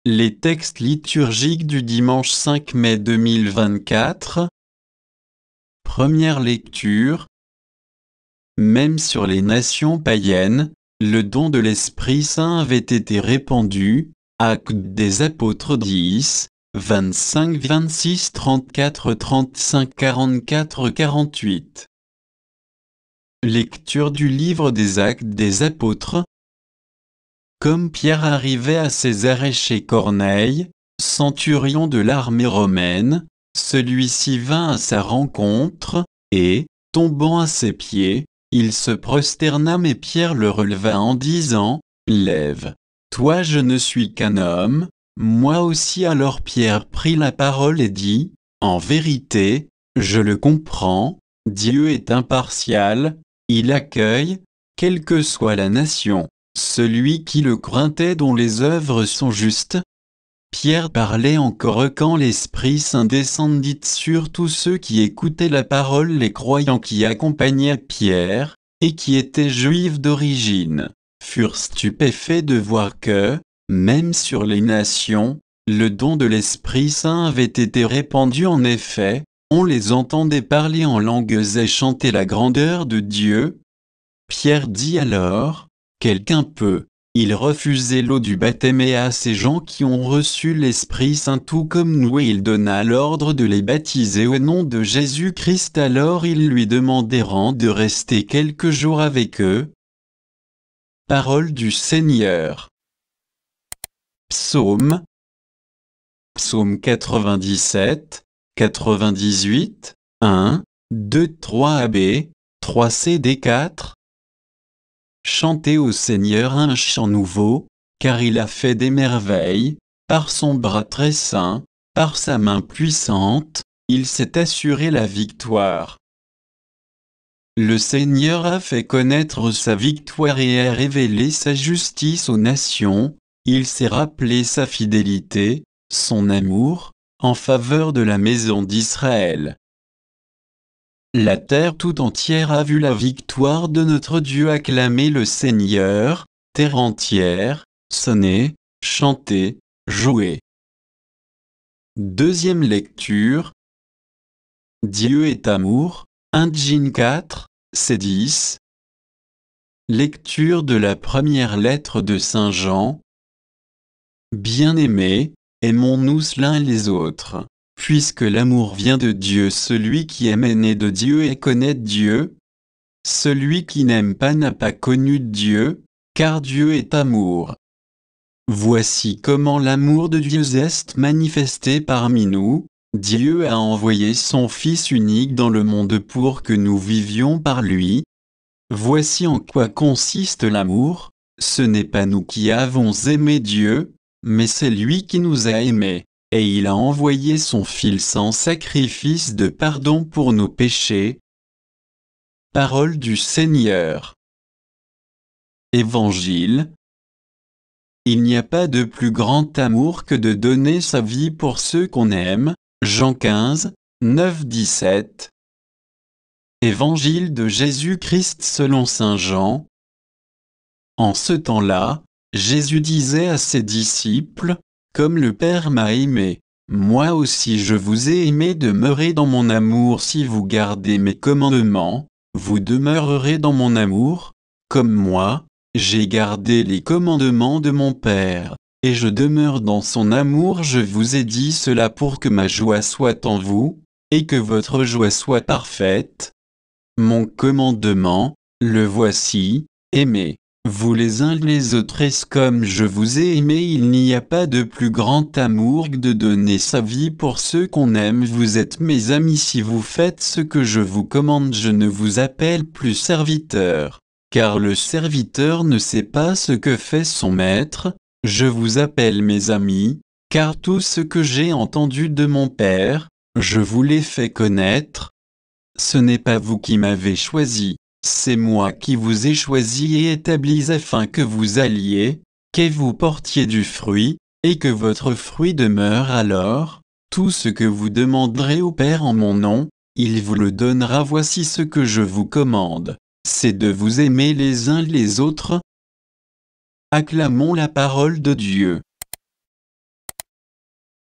Les textes liturgiques du dimanche 5 mai 2024. Première lecture. Même sur les nations païennes, le don de l'Esprit Saint avait été répandu. Actes des Apôtres 10, 25, 26, 34, 35, 44, 48. Lecture du livre des Actes des Apôtres. Comme Pierre arrivait à Césarée chez Corneille, centurion de l'armée romaine, celui-ci vint à sa rencontre, et, tombant à ses pieds, il se prosterna, mais Pierre le releva en disant, « Lève, toi, je ne suis qu'un homme, moi aussi. » Alors Pierre prit la parole et dit, « En vérité, je le comprends, Dieu est impartial, il accueille, quelle que soit la nation, celui qui le craint et dont les œuvres sont justes. » Pierre parlait encore quand l'Esprit Saint descendit sur tous ceux qui écoutaient la parole. Les croyants qui accompagnaient Pierre, et qui étaient juifs d'origine, furent stupéfaits de voir que, même sur les nations, le don de l'Esprit Saint avait été répandu. En effet, on les entendait parler en langues et chanter la grandeur de Dieu. Pierre dit alors, « Quelqu'un peut ». Il refusait l'eau du baptême et à ces gens qui ont reçu l'Esprit Saint tout comme nous, et il donna l'ordre de les baptiser au nom de Jésus-Christ. Alors ils lui demandèrent de rester quelques jours avec eux. Parole du Seigneur. Psaume. Psaume 97, 98, 1, 2, 3 AB, 3 CD 4. Chantez au Seigneur un chant nouveau, car il a fait des merveilles, par son bras très saint, par sa main puissante, il s'est assuré la victoire. Le Seigneur a fait connaître sa victoire et a révélé sa justice aux nations, il s'est rappelé sa fidélité, son amour, en faveur de la maison d'Israël. La terre tout entière a vu la victoire de notre Dieu. Acclamez le Seigneur, terre entière, sonnez, chantez, jouez. Deuxième lecture. Dieu est amour, 1 Jean 4, C10. Lecture de la première lettre de Saint Jean. Bien-aimés, aimons-nous l'un les autres. Puisque l'amour vient de Dieu, celui qui aime est né de Dieu et connaît Dieu. Celui qui n'aime pas n'a pas connu Dieu, car Dieu est amour. Voici comment l'amour de Dieu est manifesté parmi nous. Dieu a envoyé son Fils unique dans le monde pour que nous vivions par lui. Voici en quoi consiste l'amour. Ce n'est pas nous qui avons aimé Dieu, mais c'est lui qui nous a aimés. Et il a envoyé son Fils en sacrifice de pardon pour nos péchés. Parole du Seigneur. Évangile. Il n'y a pas de plus grand amour que de donner sa vie pour ceux qu'on aime. Jean 15, 9, 17. Évangile de Jésus-Christ selon saint Jean. En ce temps-là, Jésus disait à ses disciples, « Comme le Père m'a aimé, moi aussi je vous ai aimé, demeurez dans mon amour. Si vous gardez mes commandements, vous demeurerez dans mon amour, comme moi, j'ai gardé les commandements de mon Père, et je demeure dans son amour. Je vous ai dit cela pour que ma joie soit en vous, et que votre joie soit parfaite. Mon commandement, le voici, aimez vous les uns les autres comme je vous ai aimé. Il n'y a pas de plus grand amour que de donner sa vie pour ceux qu'on aime. Vous êtes mes amis si vous faites ce que je vous commande. Je ne vous appelle plus serviteur, car le serviteur ne sait pas ce que fait son maître. Je vous appelle mes amis, car tout ce que j'ai entendu de mon Père, je vous l'ai fait connaître. Ce n'est pas vous qui m'avez choisi. C'est moi qui vous ai choisi et établi afin que vous alliez, que vous portiez du fruit, et que votre fruit demeure. Alors, tout ce que vous demanderez au Père en mon nom, il vous le donnera. Voici ce que je vous commande, c'est de vous aimer les uns les autres. Acclamons la parole de Dieu.